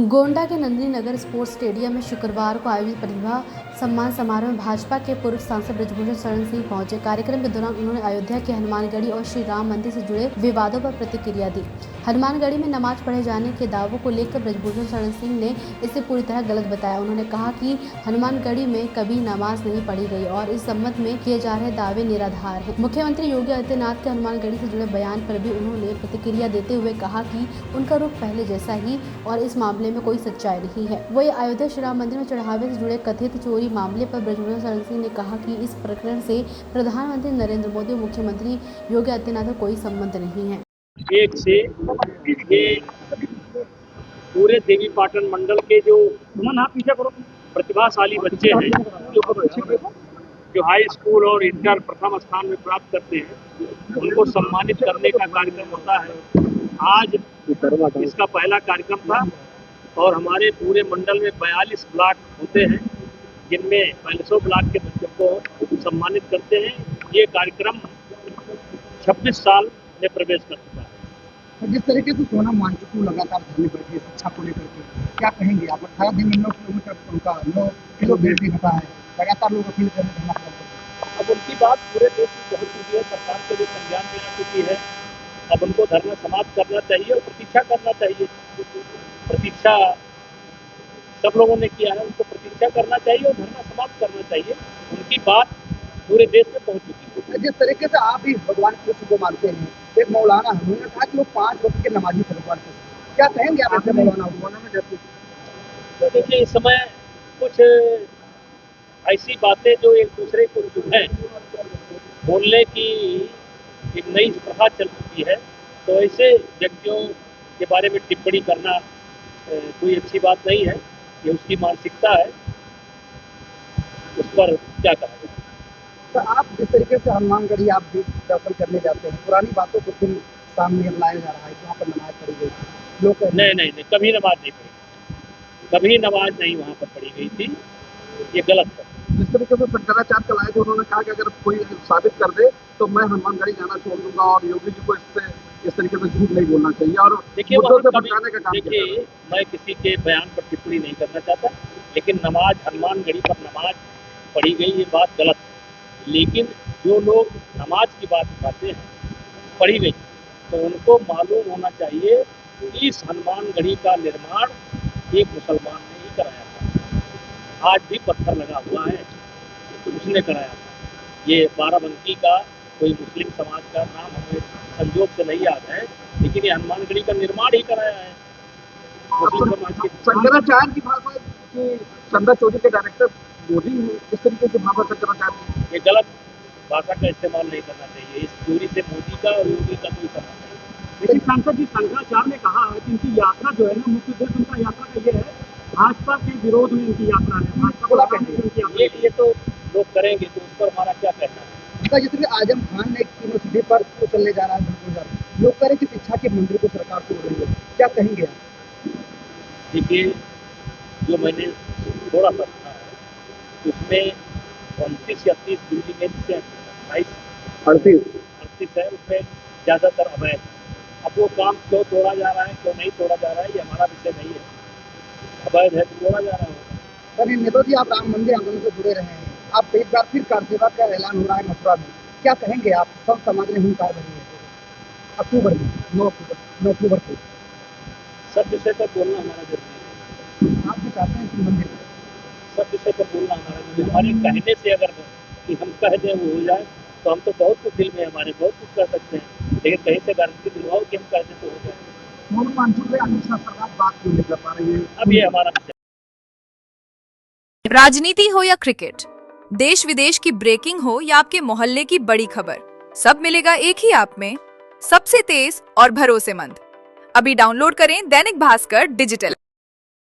गोंडा के नंदिनी नगर sports stadium में शुक्रवार को आयोजित प्रतिभा सम्मान समारोह में भाजपा के पूर्व सांसद बृजभूषण शरण सिंह पहुंचे। कार्यक्रम के दौरान उन्होंने अयोध्या के हनुमानगढ़ी और श्री राम मंदिर से जुड़े विवादों पर प्रतिक्रिया दी। हनुमानगढ़ी में नमाज पढ़े जाने के दावों को लेकर बृजभूषण शरण सिंह ने इसे पूरी तरह गलत बताया। उन्होंने कहा कि हनुमानगढ़ी में कभी नमाज नहीं पढ़ी गई और इस संबंध में किए जा रहे दावे निराधार हैं। मुख्यमंत्री योगी आदित्यनाथ के हनुमानगढ़ी से जुड़े बयान पर भी उन्होंने प्रतिक्रिया देते हुए कहा कि उनका रुख पहले जैसा ही और इस मामले में कोई सच्चाई नहीं है। वही अयोध्या श्री राम मंदिर में चढ़ावे से जुड़े कथित चोरी मामले पर बृजभूषण शरण सिंह ने कहा कि इस प्रकरण से प्रधानमंत्री नरेंद्र मोदी और मुख्यमंत्री योगी आदित्यनाथ का कोई संबंध नहीं है। एक से ये पूरे देवी पाटन मंडल के जो प्रतिभाशाली बच्चे हैं जो हाई स्कूल और इंटर प्रथम स्थान में प्राप्त करते हैं उनको सम्मानित करने का कार्यक्रम होता है। आज इसका पहला कार्यक्रम था और हमारे पूरे मंडल में 42 ब्लॉक होते हैं जिनमें 45 ब्लॉक के बच्चों को सम्मानित करते हैं। ये कार्यक्रम 26 साल में प्रवेश कर चुका है। जिस तरीके से सोनम वांगचुक लगातार धरने बैठे शिक्षा को लेकर के क्या कहेंगे आप? 18 दिन में 9 किलोमीटर उनका 9 किलो बेटी घटा है, लगातार लोग अपील कर रहे हैं। अब उनकी बात पूरे देश में पहुंच चुकी है, सरकार को भी संज्ञान में आ चुकी है। अब उनको धरना समाप्त करना चाहिए और प्रतीक्षा करना चाहिए। प्रतीक्षा सब लोगों ने किया है, उनको प्रतीक्षा करना चाहिए और धरना समाप्त करना चाहिए। उनकी बात पूरे देश में पहुंच चुकी है। जिस तरीके से आप भी भगवान कृष्ण को मानते हैं, एक मौलाना है, उन्होंने कहा कि वो 5 वक्त के नमाजी थे भगवान कृष्ण, क्या कहेंगे आप ऐसे मौलाना में? जैसे तो देखिए, इस समय कुछ ऐसी बातें जो एक दूसरे को चुभें बोलने की एक नई प्रथा चल चुकी है, तो ऐसे व्यक्तियों के बारे में टिप्पणी करना कोई अच्छी बात नहीं है। ये उसकी मानसिकता है, उस पर क्या कहा जाए। तो आप जिस तरीके से हनुमानगढ़ी आप भी दर्शन करने जाते हैं, पुरानी बातों को फिर सामने लाया जा रहा है कि वहाँ पर नमाज पढ़ी गई थी। लोग नहीं, कभी नमाज नहीं पढ़ी, कभी नमाज नहीं वहाँ पर पढ़ी गई थी। ये गलत है। जिस तरीके से शंकराचार्य का लाए थे, उन्होंने कहा कि अगर कोई साबित कर दे तो मैं हनुमानगढ़ी जाना छोड़ दूंगा और योगी जी को इस तरीके से झूठ नहीं बोलना चाहिए। और देखिए, मैं किसी के बयान पर टिप्पणी नहीं करना चाहता, लेकिन नमाज हनुमानगढ़ी पर नमाज पढ़ी गई ये बात गलत है। लेकिन जो लोग नमाज की बात उठाते हैं पढ़ी गई, तो उनको मालूम होना चाहिए कि इस हनुमानगढ़ी का निर्माण एक मुसलमान ने ही कराया था। आज भी पत्थर लगा हुआ है, तो उसने कराया था। ये बाराबंकी का कोई मुस्लिम समाज का नाम हमें संजोग से नहीं याद है, लेकिन ये हनुमानगढ़ी का निर्माण ही कराया है मुस्लिम समाज के। शंकराचार्य की भाषा की चंदा चोरी के डायरेक्टर मोदी है, इस तरीके से भाषा शंकराचार्य, ये गलत भाषा का इस्तेमाल नहीं करना चाहिए। इस चोरी से मोदी का और योगी का कोई संबंध नहीं। लेकिन सांसद जी शंकराचार्य ने कहा है कि इनकी यात्रा जो है ना, मुख्य उद्देश्य उनका यात्रा का ये है, भाजपा के विरोध में इनकी यात्रा है। भाजपा को ये तो लोग करेंगे, तो उस पर हमारा क्या कहना है। जिसमें आजम खान ने यूनिवर्सिटी पर चलने जा रहा है, लोग कह रहे कि शिक्षा के मंदिर को सरकार तोड़ रही है, क्या कहेंगे आप? देखिए, जो मैंने थोड़ा सा सुना है उसमें 29 या 30 बिल्डिंग है, जिससे 38 है, उसमें ज़्यादातर अवैध है। अब वो काम क्यों तोड़ा जा रहा है, क्यों नहीं तोड़ा जा रहा है, ये हमारा विषय नहीं है। अवैध है तो तोड़ा जा रहा है। सर नेहरू जी, आप राम मंदिर आंदोलन से जुड़े रहे हैं, आप एक बार फिर कार सेवा का ऐलान हो रहा है मथुरा में, क्या कहेंगे आप? सब समाज ने हुंकार भरी है अक्टूबर में, 9 अक्टूबर को। सब विषय पर बोलना हमारा जरूरी है। आप भी चाहते हैं कि मंदिर सब विषय पर बोलना हमारा जरूरी है। हमारे कहने से अगर कि हम कह दें वो हो जाए, तो हम तो बहुत कुछ दिल में हमारे बहुत कुछ कर सकते हैं, लेकिन कहीं से गारंटी दिलवाओ कि हम कह दें तो हो जाए। सरकार बात क्यों नहीं कर पा रही है? अब ये हमारा विषय। राजनीति हो या क्रिकेट, देश विदेश की ब्रेकिंग हो या आपके मोहल्ले की बड़ी खबर, सब मिलेगा एक ही ऐप में, सबसे तेज और भरोसेमंद। अभी डाउनलोड करें दैनिक भास्कर डिजिटल।